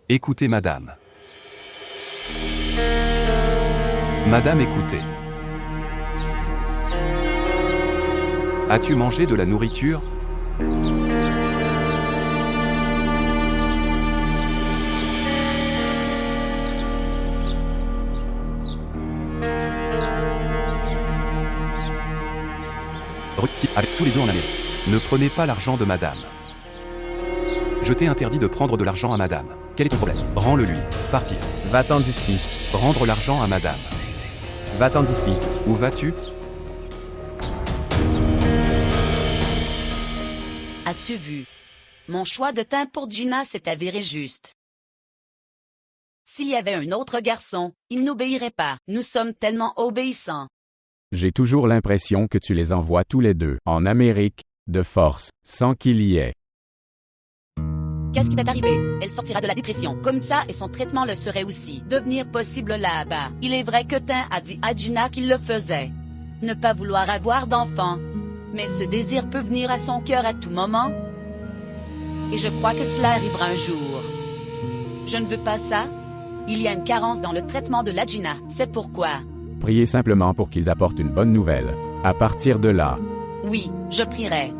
Écoutez, madame. Madame, écoutez. As-tu mangé de la nourriture? Avec tous les deux en Amérique. Ne prenez pas l'argent de madame. Je t'ai interdit de prendre de l'argent à madame. Quel est ton problème? Rends-le lui. Partir. Va-t'en d'ici. Rendre l'argent à madame. Va-t'en d'ici. Où vas-tu? As-tu vu? Mon choix de teint pour Gina s'est avéré juste. S'il y avait un autre garçon, il n'obéirait pas. Nous sommes tellement obéissants. J'ai toujours l'impression que tu les envoies tous les deux en Amérique, de force, sans qu'il y ait. Qu'est-ce qui t'est arrivé? Elle sortira de la dépression comme ça et son traitement le serait aussi. Devenir possible là-bas. Il est vrai que Tin a dit à Gina qu'il le faisait. Ne pas vouloir avoir d'enfant. Mais ce désir peut venir à son cœur à tout moment. Et je crois que cela arrivera un jour. Je ne veux pas ça. Il y a une carence dans le traitement de la Gina. C'est pourquoi. Priez simplement pour qu'ils apportent une bonne nouvelle. À partir de là, Oui, je prierai.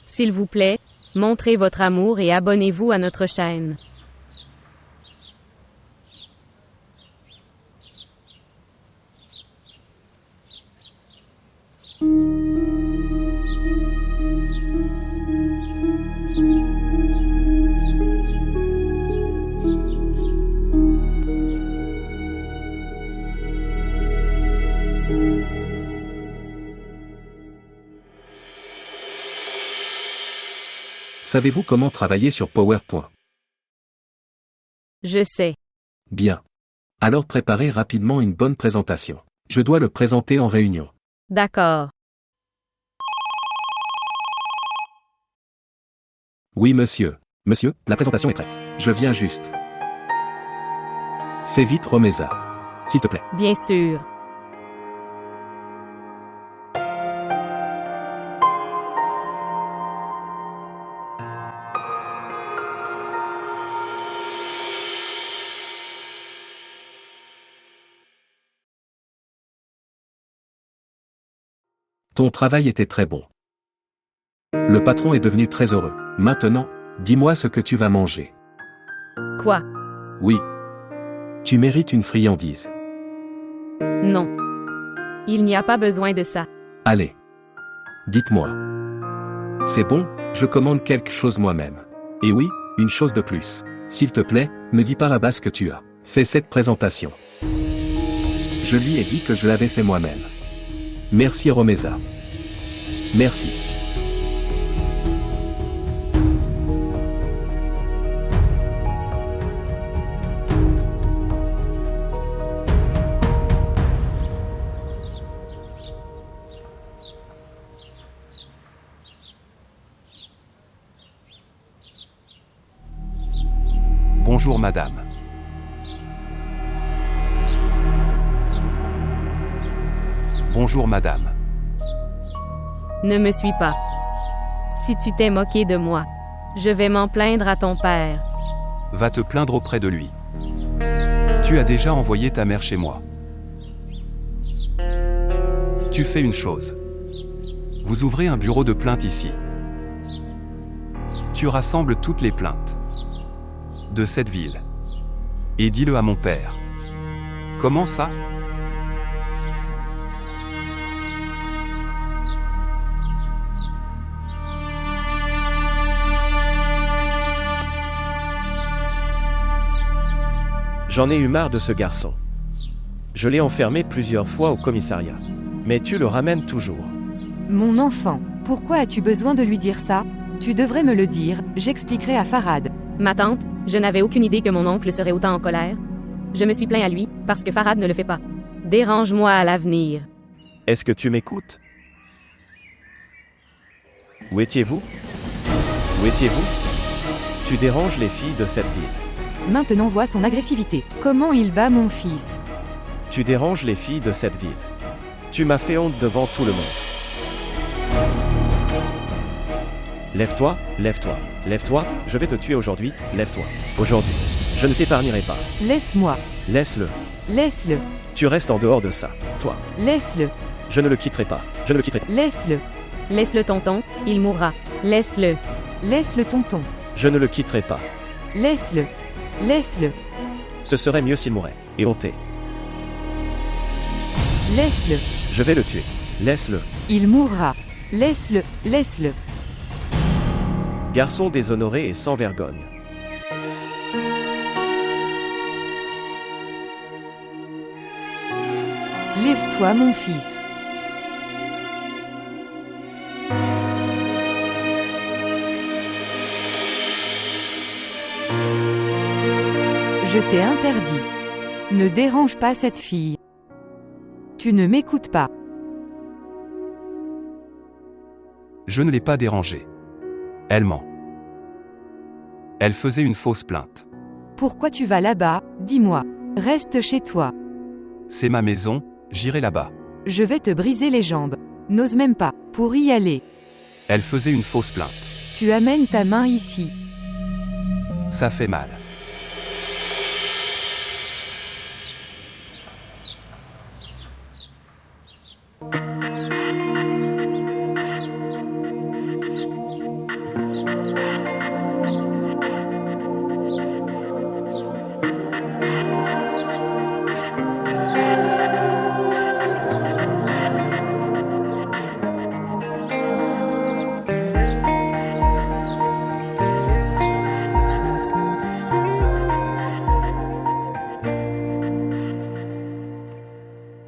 S'il vous plaît, montrez votre amour et abonnez-vous à notre chaîne. Savez-vous comment travailler sur PowerPoint? Je sais. Bien. Alors préparez rapidement une bonne présentation. Je dois le présenter en réunion. D'accord. Oui, monsieur. Monsieur, la présentation est prête. Je viens juste. Fais vite, Romeza. S'il te plaît. Bien sûr. Ton travail était très bon. Le patron est devenu très heureux. Maintenant, dis-moi ce que tu vas manger. Quoi? Oui. Tu mérites une friandise. Non. Il n'y a pas besoin de ça. Allez. Dites-moi. C'est bon, je commande quelque chose moi-même. Et oui, une chose de plus. S'il te plaît, me dis pas là-bas ce que tu as fait cette présentation. Je lui ai dit que je l'avais fait moi-même. Merci Romeza. Merci. Bonjour madame. Bonjour madame. Ne me suis pas. Si tu t'es moqué de moi, je vais m'en plaindre à ton père. Va te plaindre auprès de lui. Tu as déjà envoyé ta mère chez moi. Tu fais une chose. Vous ouvrez un bureau de plainte ici. Tu rassembles toutes les plaintes de cette ville. Et dis-le à mon père. Comment ça? J'en ai eu marre de ce garçon. Je l'ai enfermé plusieurs fois au commissariat. Mais tu le ramènes toujours. Mon enfant, pourquoi as-tu besoin de lui dire ça? Tu devrais me le dire, j'expliquerai à Farhad. Ma tante, je n'avais aucune idée que mon oncle serait autant en colère. Je me suis plaint à lui, parce que Farhad ne le fait pas. Dérange-moi à l'avenir. Est-ce que tu m'écoutes? Où étiez-vous? Où étiez-vous? Tu déranges les filles de cette ville. Maintenant vois son agressivité. Comment il bat mon fils? Tu déranges les filles de cette ville. Tu m'as fait honte devant tout le monde. Lève-toi, lève-toi, lève-toi, je vais te tuer aujourd'hui, lève-toi. Aujourd'hui. Je ne t'épargnerai pas. Laisse-moi. Laisse-le. Laisse-le. Tu restes en dehors de ça. Toi. Laisse-le. Je ne le quitterai pas. Je ne le quitterai pas. Laisse-le. Laisse-le tonton, il mourra. Laisse-le. Laisse-le tonton. Je ne le quitterai pas. Laisse-le. Laisse-le. Ce serait mieux s'il mourait. Et ôté. Laisse-le. Je vais le tuer. Laisse-le. Il mourra. Laisse-le. Laisse-le. Garçon déshonoré et sans vergogne. Lève-toi mon fils. Je t'ai interdit. Ne dérange pas cette fille. Tu ne m'écoutes pas. Je ne l'ai pas dérangée. Elle ment. Elle faisait une fausse plainte. Pourquoi tu vas là-bas, dis-moi. Reste chez toi. C'est ma maison, j'irai là-bas. Je vais te briser les jambes. N'ose même pas, pour y aller. Elle faisait une fausse plainte. Tu amènes ta main ici. Ça fait mal.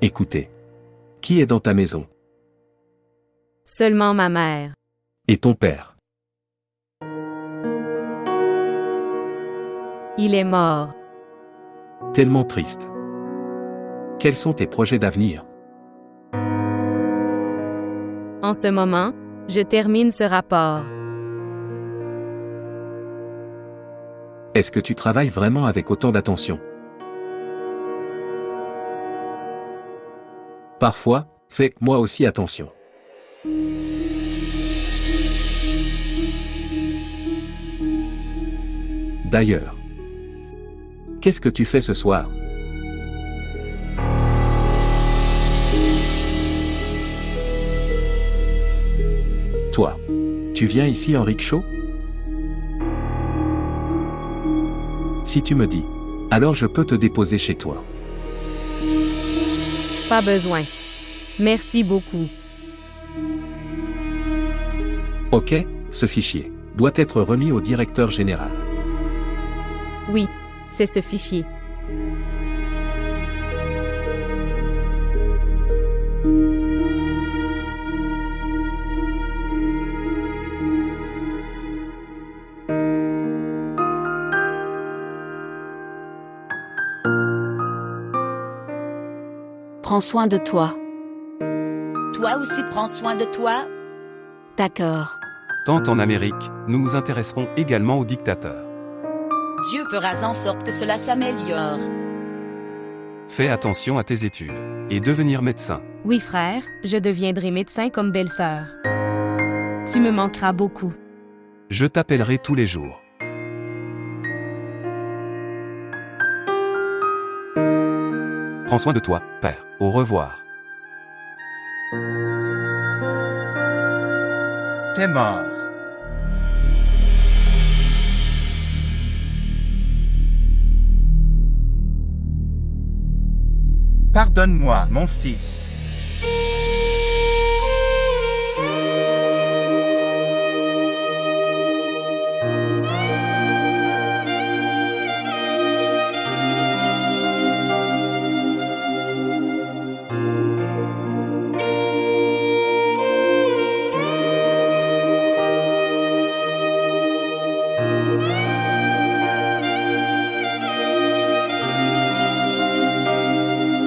Écoutez. Qui est dans ta maison? Seulement ma mère. Et ton père? Il est mort. Tellement triste. Quels sont tes projets d'avenir? En ce moment, je termine ce rapport. Est-ce que tu travailles vraiment avec autant d'attention? Parfois, fais moi aussi attention. D'ailleurs, qu'est-ce que tu fais ce soir? Toi, tu viens ici en rickshaw? Si tu me dis, alors je peux te déposer chez toi. Pas besoin. Merci beaucoup. Ok, ce fichier doit être remis au directeur général. Oui, c'est ce fichier. Prends soin de toi. Toi aussi prends soin de toi. D'accord. Tant en Amérique, nous nous intéresserons également aux dictateurs. Dieu fera en sorte que cela s'améliore. Fais attention à tes études. Et devenir médecin. Oui, frère, je deviendrai médecin comme belle-sœur. Tu me manqueras beaucoup. Je t'appellerai tous les jours. Prends soin de toi, père. Au revoir. T'es mort. Pardonne-moi, mon fils.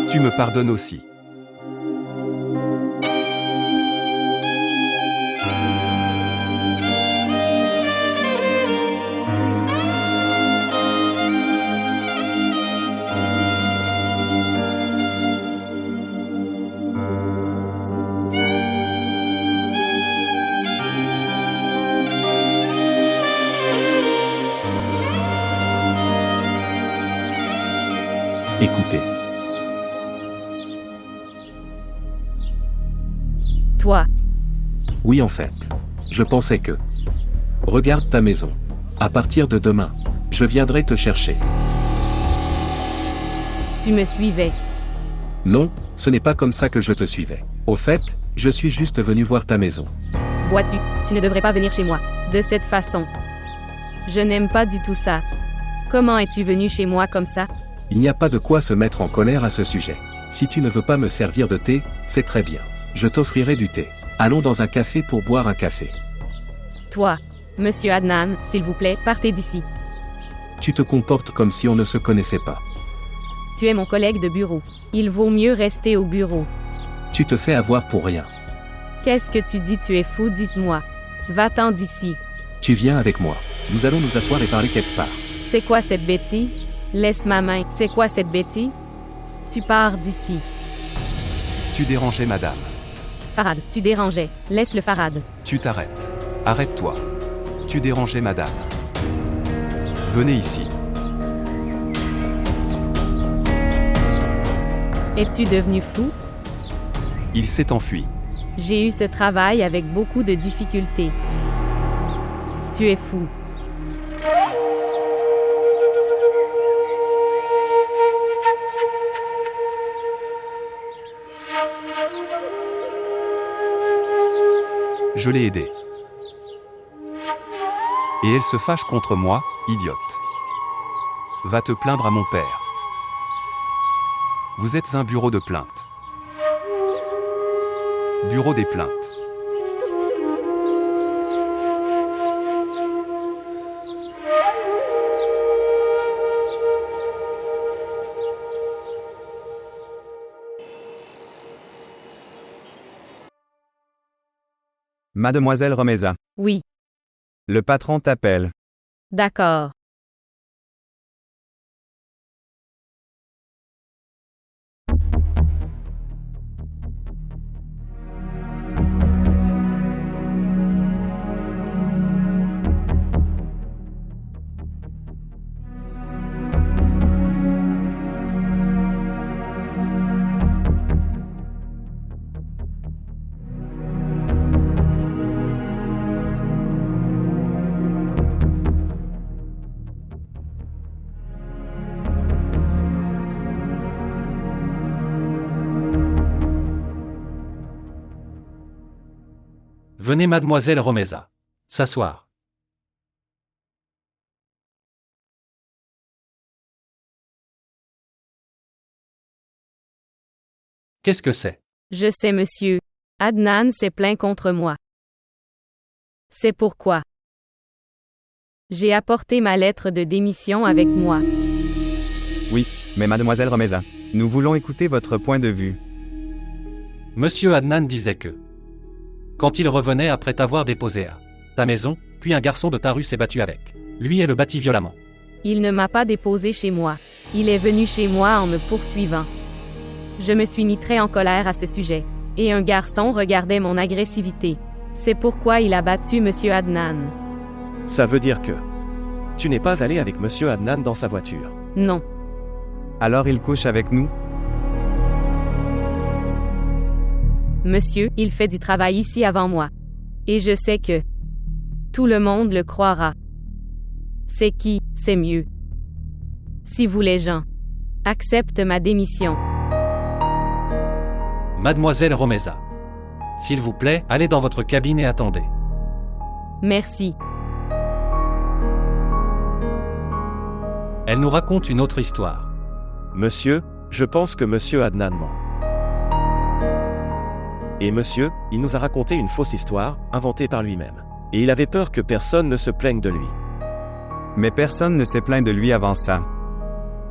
Tu me pardonnes aussi. Écoutez. Toi, Oui, en fait. Je pensais que... Regarde ta maison. À partir de demain, je viendrai te chercher. tu me suivais. Non, ce n'est pas comme ça que je te suivais. Au fait, je suis juste venu voir ta maison. Vois-tu, tu ne devrais pas venir chez moi, de cette façon. Je n'aime pas du tout ça. Comment es-tu venu chez moi comme ça? Il n'y a pas de quoi se mettre en colère à ce sujet. Si tu ne veux pas me servir de thé, c'est très bien. Je t'offrirai du thé. Allons dans un café pour boire un café. Toi, Monsieur Adnan, s'il vous plaît, partez d'ici. Tu te comportes comme si on ne se connaissait pas. Tu es mon collègue de bureau. Il vaut mieux rester au bureau. Tu te fais avoir pour rien. Qu'est-ce que tu dis? Tu es fou, dites-moi. Va-t'en d'ici. Tu viens avec moi. Nous allons nous asseoir et parler quelque part. C'est quoi cette bêtise? Laisse ma main. C'est quoi cette bêtise? Tu pars d'ici. Tu dérangeais madame. Farhad, tu dérangeais. Laisse le Farhad. Tu t'arrêtes. Arrête-toi. Tu dérangeais madame. Venez ici. Es-tu devenu fou? Il s'est enfui. J'ai eu ce travail avec beaucoup de difficultés. Tu es fou. Je l'ai aidée. Et elle se fâche contre moi, idiote. Va te plaindre à mon père. Vous êtes un bureau de plainte. Bureau des plaintes. Mademoiselle Romeza, Oui, le patron t'appelle. d'accord. Venez mademoiselle Romeza. S'asseoir. Qu'est-ce que c'est? Je sais, monsieur. Adnan s'est plaint contre moi. C'est pourquoi j'ai apporté ma lettre de démission avec moi. Oui, mais mademoiselle Romeza, nous voulons écouter votre point de vue. Monsieur Adnan disait que quand il revenait après t'avoir déposé à ta maison, puis un garçon de ta rue s'est battu avec lui et le battit violemment. Il ne m'a pas déposé chez moi. Il est venu chez moi en me poursuivant. Je me suis mis très en colère à ce sujet. Et un garçon regardait mon agressivité. C'est pourquoi il a battu Monsieur Adnan. Ça veut dire que tu n'es pas allé avec Monsieur Adnan dans sa voiture. Non. Alors il couche avec nous? Monsieur, il fait du travail ici avant moi. Et je sais que tout le monde le croira. C'est qui, c'est mieux. Si vous les gens acceptent ma démission. Mademoiselle Romeza. S'il vous plaît, allez dans votre cabine et attendez. Merci. Elle nous raconte une autre histoire. Monsieur, je pense que Monsieur Adnan ment. Et monsieur, il nous a raconté une fausse histoire, inventée par lui-même. Et il avait peur que personne ne se plaigne de lui. Mais personne ne s'est plaint de lui avant ça.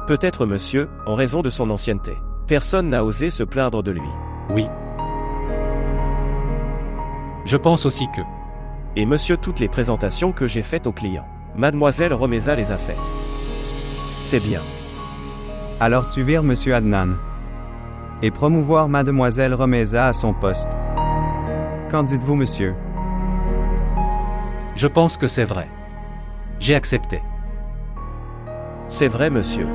Peut-être monsieur, en raison de son ancienneté. Personne n'a osé se plaindre de lui. Oui. Je pense aussi que... Et monsieur, toutes les présentations que j'ai faites aux clients, Mademoiselle Romeza les a fait. C'est bien. Alors tu vires Monsieur Adnan. Et promouvoir Mademoiselle Romeza à son poste. Qu'en dites-vous, monsieur? Je pense que c'est vrai. J'ai accepté. C'est vrai, monsieur.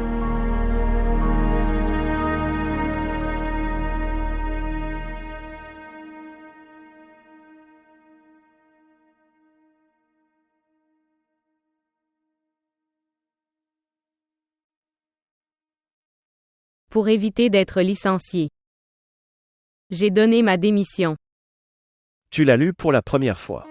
pour éviter d'être licencié. J'ai donné ma démission. Tu l'as lu pour la première fois.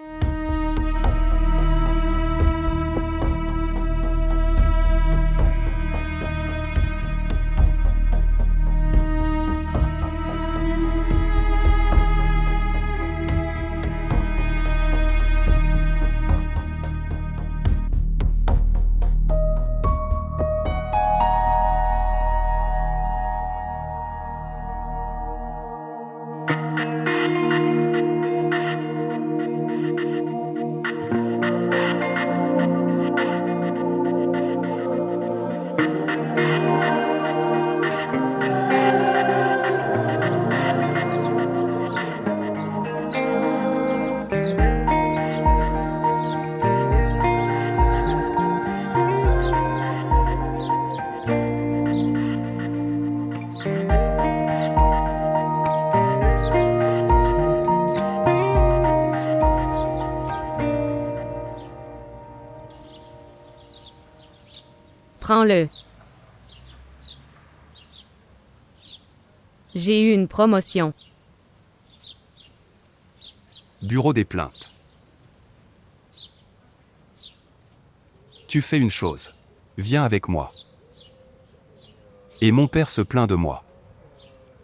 Prends-le. J'ai eu une promotion. Bureau des plaintes. Tu fais une chose. Viens avec moi. Et mon père se plaint de moi.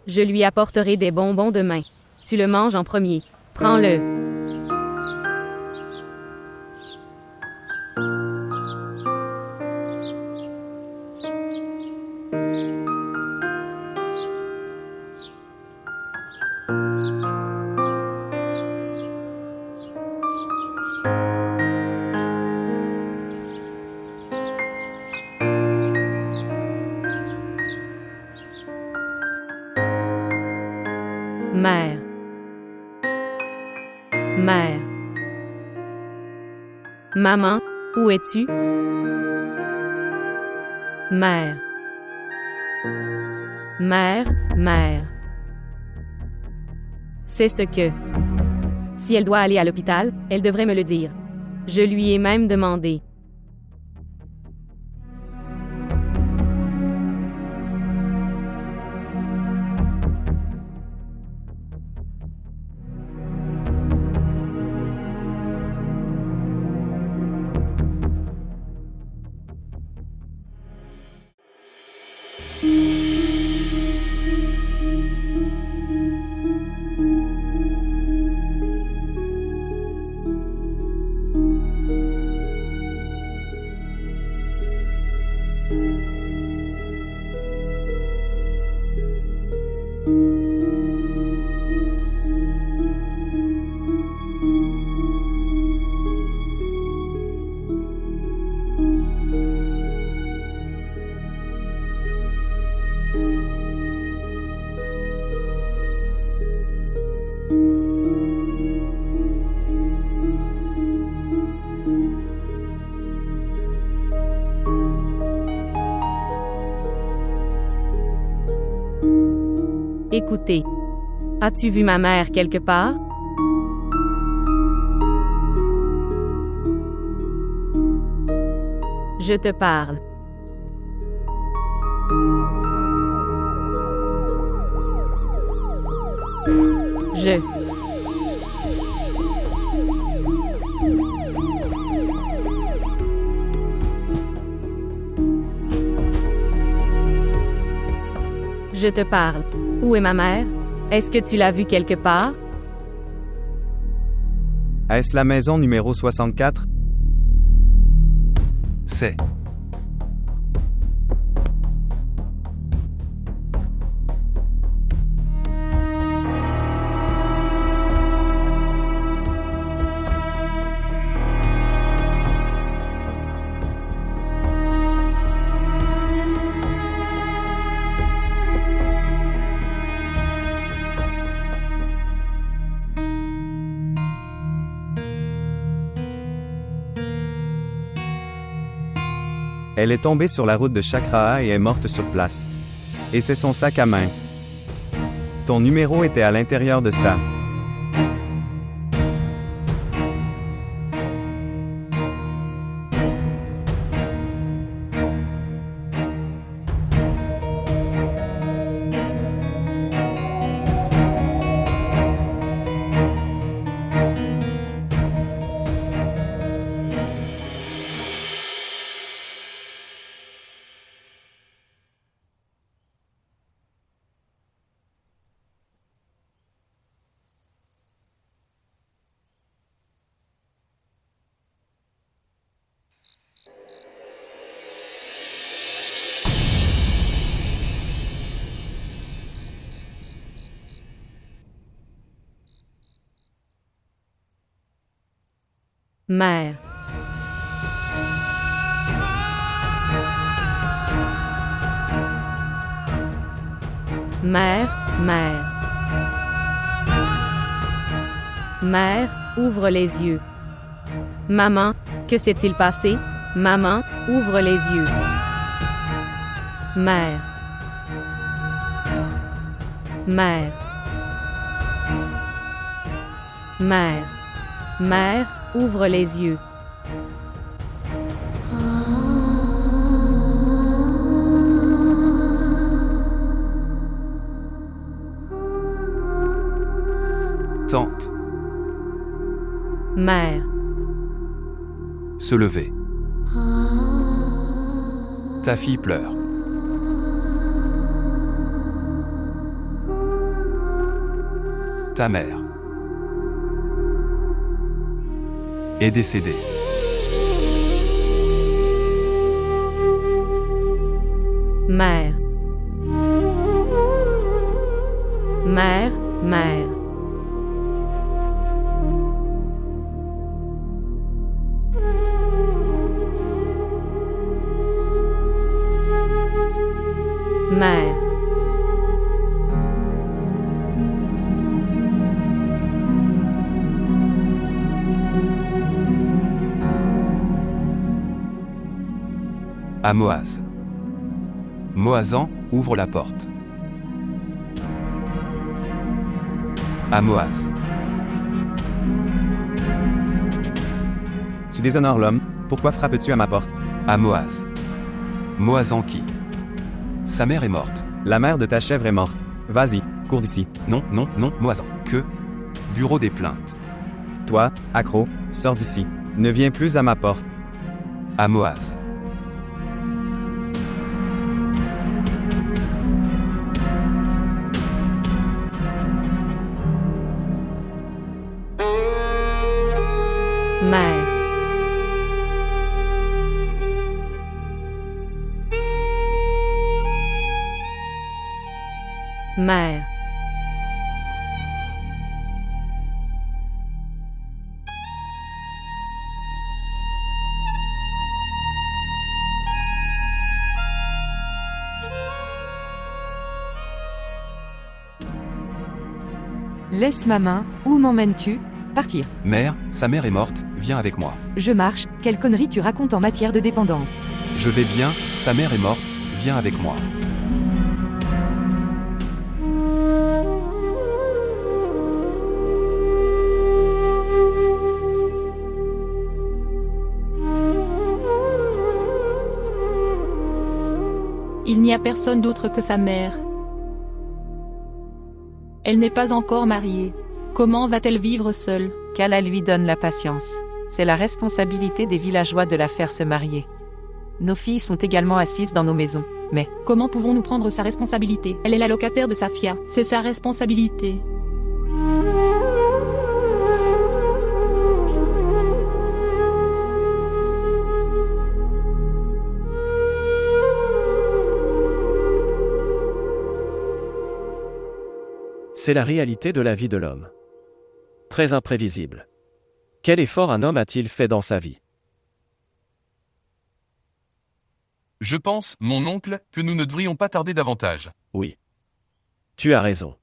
Je lui apporterai des bonbons demain. Tu le manges en premier. Prends-le. Mère. Mère. Maman, où es-tu? Mère. Mère, mère. C'est ce que. Si elle doit aller à l'hôpital, elle devrait me le dire. Je lui ai même demandé. Écoutez. As-tu vu ma mère quelque part? Je te parle. Je. Je te parle. Où est ma mère? Est-ce que tu l'as vue quelque part? Est-ce la maison numéro 64? C'est. Elle est tombée sur la route de Chakraha et est morte sur place. Et c'est son sac à main. Ton numéro était à l'intérieur de ça. Mère. Mère, mère. Mère, ouvre les yeux. Maman, que s'est-il passé? Maman, ouvre les yeux. Mère. Mère. Mère. Mère, ouvre les yeux. Tante. Mère. Se lever. Ta fille pleure. Ta mère est décédée. Mère. Mère, mère. Mère. À Moaz. Moazan, ouvre la porte. À Moaz. Tu déshonores l'homme, pourquoi frappes-tu à ma porte? À Moaz. Moazan qui? Sa mère est morte. La mère de ta chèvre est morte. Vas-y, cours d'ici. Non, non, non, Moazan. Que? Bureau des plaintes. Toi, accro, sors d'ici. Ne viens plus à ma porte. À Moaz. Mère. Mère. Laisse ma main, où m'emmènes-tu? Partir. Mère, sa mère est morte, viens avec moi. Je marche, quelle connerie tu racontes en matière de dépendance? Je vais bien, sa mère est morte, viens avec moi. Il n'y a personne d'autre que sa mère. Elle n'est pas encore mariée. Comment va-t-elle vivre seule? Qu'Allah lui donne la patience. C'est la responsabilité des villageois de la faire se marier. Nos filles sont également assises dans nos maisons, mais... Comment pouvons-nous prendre sa responsabilité? Elle est la locataire de Safia. C'est sa responsabilité. C'est la réalité de la vie de l'homme. Très imprévisible. Quel effort un homme a-t-il fait dans sa vie? Je pense, mon oncle, que nous ne devrions pas tarder davantage. Oui. Tu as raison.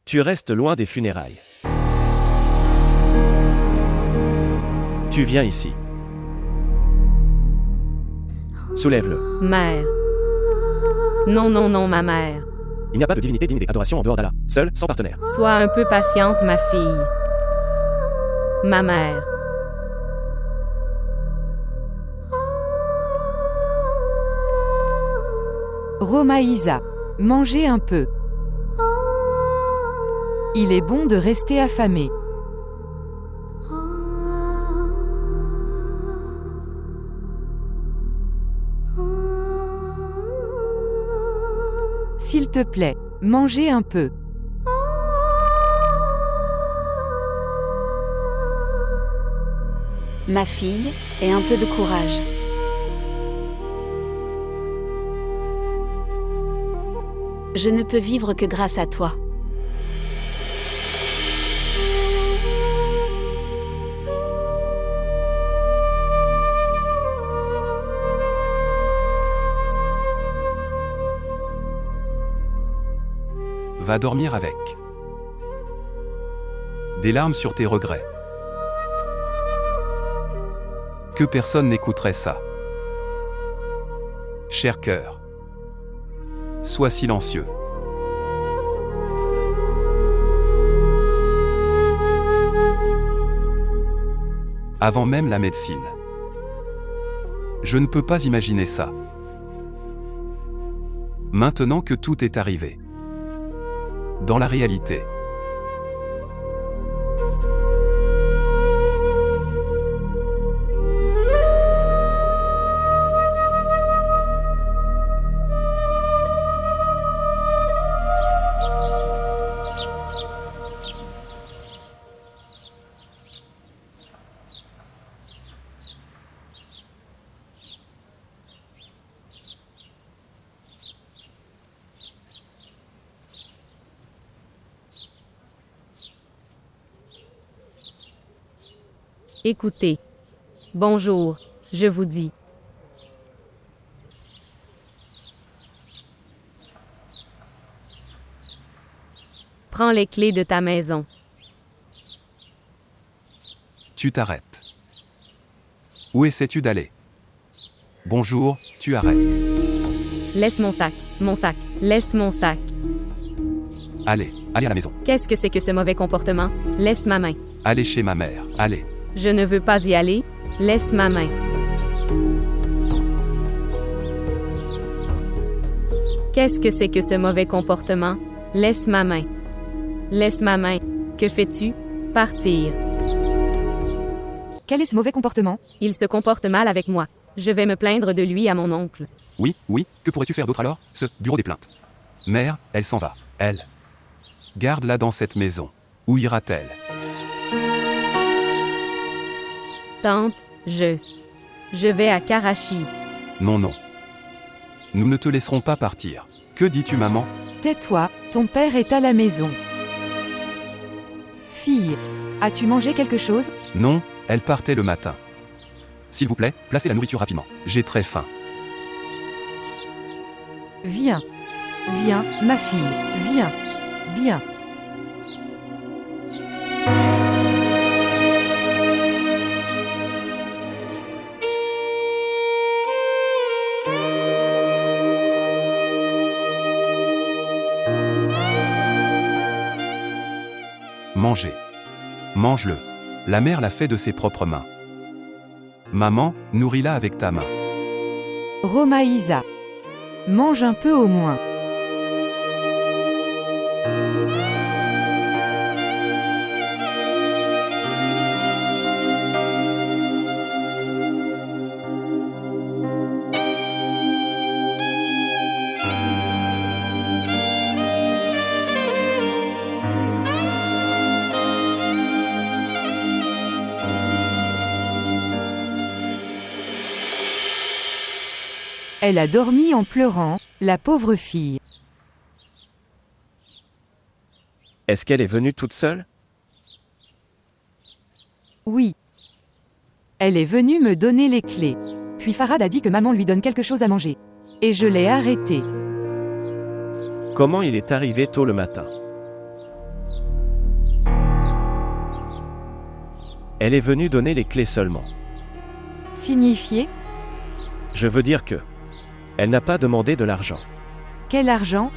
Tu restes loin des funérailles. Tu viens ici. Soulève-le. Mère. Non, non, non, ma mère. Il n'y a pas de divinité digne d'adoration en dehors d'Allah. Seul, sans partenaire. Sois un peu patiente, ma fille. Ma mère. Romaïsa. Mangez un peu. Il est bon de rester affamé. S'il te plaît, mangez un peu. Ma fille, et un peu de courage. Je ne peux vivre que grâce à toi. Va dormir avec. Des larmes sur tes regrets. Que personne n'écouterait ça. Cher cœur. Sois silencieux. Avant même la médecine. Je ne peux pas imaginer ça. Maintenant que tout est arrivé. Dans la réalité. Écoutez. Bonjour, je vous dis. Prends les clés de ta maison. Tu t'arrêtes. Où essaies-tu d'aller? Bonjour, tu arrêtes. Laisse mon sac, laisse mon sac. Allez à la maison. Qu'est-ce que c'est que ce mauvais comportement? Laisse ma main. Allez chez ma mère, allez. Je ne veux pas y aller, laisse ma main. Qu'est-ce que c'est que ce mauvais comportement? Laisse ma main. Laisse ma main. Que fais-tu? Partir. Quel est ce mauvais comportement? Il se comporte mal avec moi. Je vais me plaindre de lui à mon oncle. Oui, que pourrais-tu faire d'autre alors? Ce bureau des plaintes. Mère, elle s'en va. Elle. Garde-la dans cette maison. Où ira-t-elle? Tante, je vais à Karachi. Non. Nous ne te laisserons pas partir. Que dis-tu, maman? Tais-toi, ton père est à la maison. Fille, as-tu mangé quelque chose? Non, elle partait le matin. S'il vous plaît, placez la nourriture rapidement. J'ai très faim. Viens, ma fille, viens, bien. Mangez. Mange-le. La mère l'a fait de ses propres mains. Maman, nourris-la avec ta main. Romaïsa. Mange un peu au moins. Elle a dormi en pleurant, la pauvre fille. Est-ce qu'elle est venue toute seule? Oui. Elle est venue me donner les clés. Puis Farhad a dit que maman lui donne quelque chose à manger. Et je l'ai arrêtée. Comment il est arrivé tôt le matin? Elle est venue donner les clés seulement. Signifié? Je veux dire que... Elle n'a pas demandé de l'argent. Quel argent?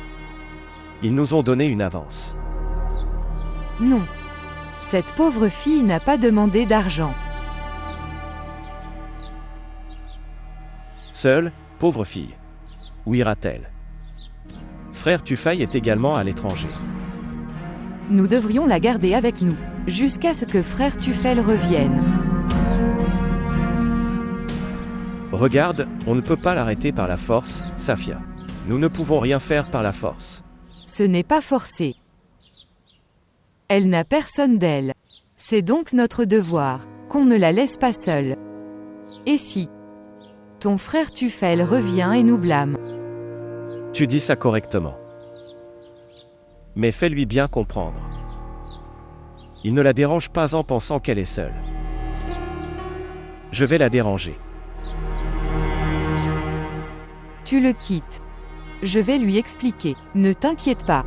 Ils nous ont donné une avance. Non. Cette pauvre fille n'a pas demandé d'argent. Seule, pauvre fille. Où ira-t-elle? Frère Tufail est également à l'étranger. Nous devrions la garder avec nous, jusqu'à ce que frère Tufail revienne. Regarde, on ne peut pas l'arrêter par la force, Safia. Nous ne pouvons rien faire par la force. Ce n'est pas forcé. Elle n'a personne d'elle. C'est donc notre devoir, qu'on ne la laisse pas seule. Et si ton frère Tufail revient et nous blâme? Tu dis ça correctement. Mais fais-lui bien comprendre. Il ne la dérange pas en pensant qu'elle est seule. Je vais la déranger. Tu le quittes. Je vais lui expliquer. Ne t'inquiète pas.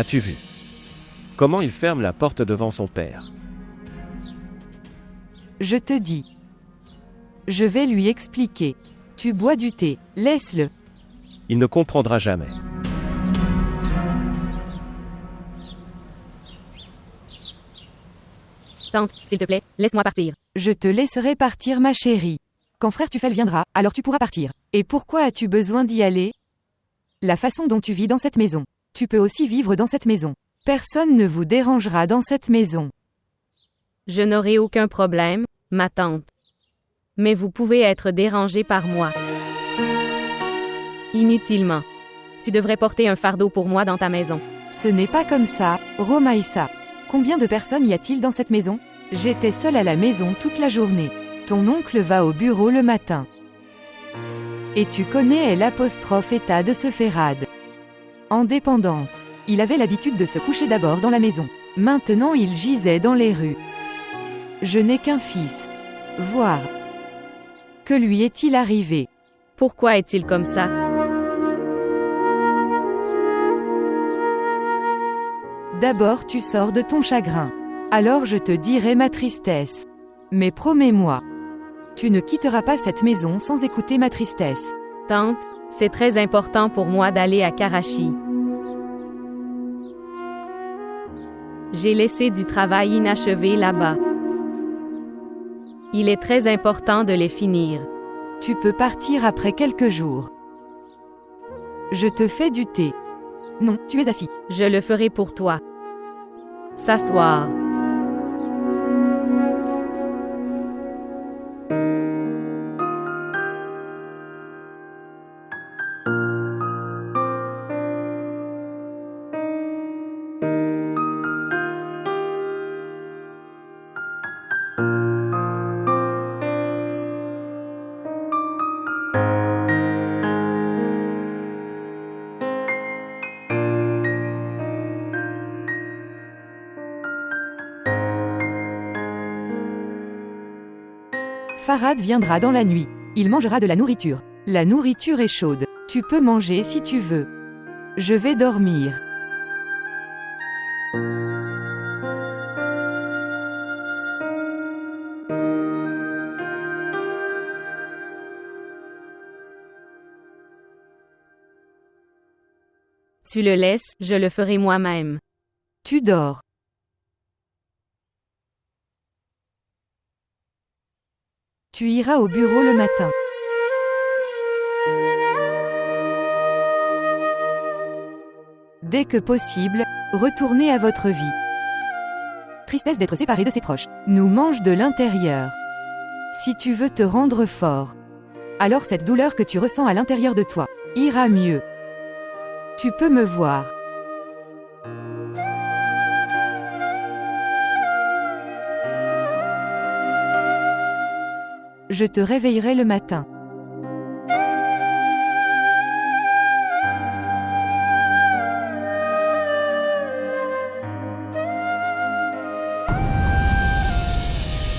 As-tu vu comment il ferme la porte devant son père? Je te dis. Je vais lui expliquer. Tu bois du thé, laisse-le. Il ne comprendra jamais. Tante, s'il te plaît, laisse-moi partir. Je te laisserai partir, ma chérie. Quand frère Tuffel viendra, alors tu pourras partir. Et pourquoi as-tu besoin d'y aller? La façon dont tu vis dans cette maison. Tu peux aussi vivre dans cette maison. Personne ne vous dérangera dans cette maison. Je n'aurai aucun problème, ma tante. Mais vous pouvez être dérangé par moi. Inutilement. Tu devrais porter un fardeau pour moi dans ta maison. Ce n'est pas comme ça, Romaïssa. Combien de personnes y a-t-il dans cette maison? J'étais seule à la maison toute la journée. Ton oncle va au bureau le matin. Et tu connais l'apostrophe état de ce Ferrad. En dépendance. Il avait l'habitude de se coucher d'abord dans la maison. Maintenant il gisait dans les rues. Je n'ai qu'un fils. Voir. Que lui est-il arrivé? Pourquoi est-il comme ça? D'abord tu sors de ton chagrin. Alors je te dirai ma tristesse. Mais promets-moi. Tu ne quitteras pas cette maison sans écouter ma tristesse. Tante, c'est très important pour moi d'aller à Karachi. J'ai laissé du travail inachevé là-bas. Il est très important de les finir. Tu peux partir après quelques jours. Je te fais du thé. Non, tu es assis. Je le ferai pour toi. S'asseoir. Farhad viendra dans la nuit. Il mangera de la nourriture. La nourriture est chaude. Tu peux manger si tu veux. Je vais dormir. Tu le laisses, je le ferai moi-même. Tu dors. Tu iras au bureau le matin. Dès que possible, retournez à votre vie. Tristesse d'être séparé de ses proches. Nous mange de l'intérieur. Si tu veux te rendre fort, alors cette douleur que tu ressens à l'intérieur de toi ira mieux. Tu peux me voir. Je te réveillerai le matin.